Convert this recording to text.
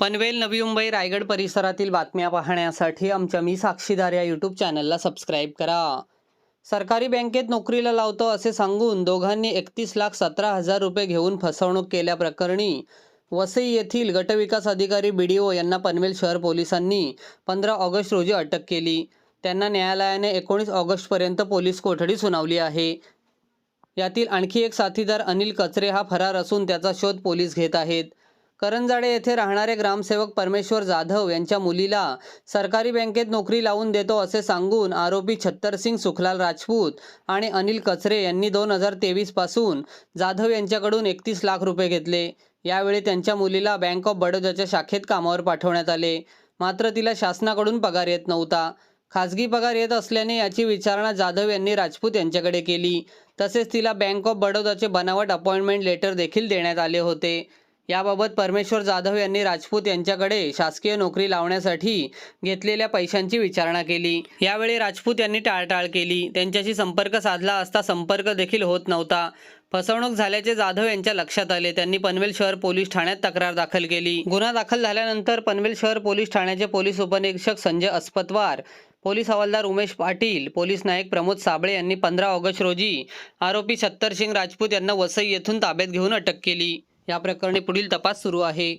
पनवेल, नवी मुंबई, रायगड परिसरातील बातम्या पाहण्यासाठी आमच्या मी साक्षीदार या यूट्यूब चॅनलला सबस्क्राईब करा। सरकारी बँकेत नोकरीला लावतो असे सांगून दोघांनी 31,17,000 रुपये घेऊन फसवणूक केल्याप्रकरणी वसई येथील गटविकास अधिकारी BDO यांना पनवेल शहर पोलिसांनी 15 ऑगस्ट रोजी अटक केली। त्यांना न्यायालयाने 19 ऑगस्टपर्यंत पोलीस कोठडी सुनावली आहे। यातील आणखी एक साथीदार अनिल कचरे हा फरार असून त्याचा शोध पोलीस घेत आहेत। करंजाडे येथे राहणारे ग्रामसेवक परमेश्वर जाधव यांच्या मुलीला सरकारी बँकेत नोकरी लावून देतो असे सांगून आरोपी छत्तरसिंग सुखलाल राजपूत आणि अनिल कचरे यांनी 2023 पासून जाधव यांच्याकडून 31 लाख रुपये घेतले। यावेळी त्यांच्या मुलीला बँक ऑफ बडोदाच्या शाखेत कामावर पाठवण्यात आले, मात्र तिला शासनाकडून पगार येत नव्हता। खाजगी पगार येत असल्याने याची विचारणा जाधव यांनी राजपूत यांच्याकडे केली। तसेच तिला बँक ऑफ बडोदाचे बनावट अपॉइंटमेंट लेटर देखील देण्यात आले होते। याबाबत परमेश्वर जाधव यांनी राजपूत यांच्याकडे शासकीय नोकरी लावण्यासाठी घेतलेल्या पैशांची विचारणा केली। यावेळी राजपूत यांनी टाळटाळ केली। त्यांच्याशी संपर्क साधला असता संपर्क देखील होत नव्हता। फसवणूक झाल्याचे जाधव यांच्या लक्षात आले। त्यांनी पनवेल शहर पोलीस ठाण्यात तक्रार दाखल केली। गुन्हा दाखल झाल्यानंतर पनवेल शहर पोलीस ठाण्याचे पोलीस उपनिरीक्षक संजय अस्पतवार, पोलीस हवालदार उमेश पाटील, पोलीस नायक प्रमोद साबळे यांनी 15 ऑगस्ट रोजी आरोपी छत्तरसिंग राजपूत यांना वसई येथून ताब्यात घेऊन अटक केली। या प्रकरणी पुढील तपास सुरू आहे।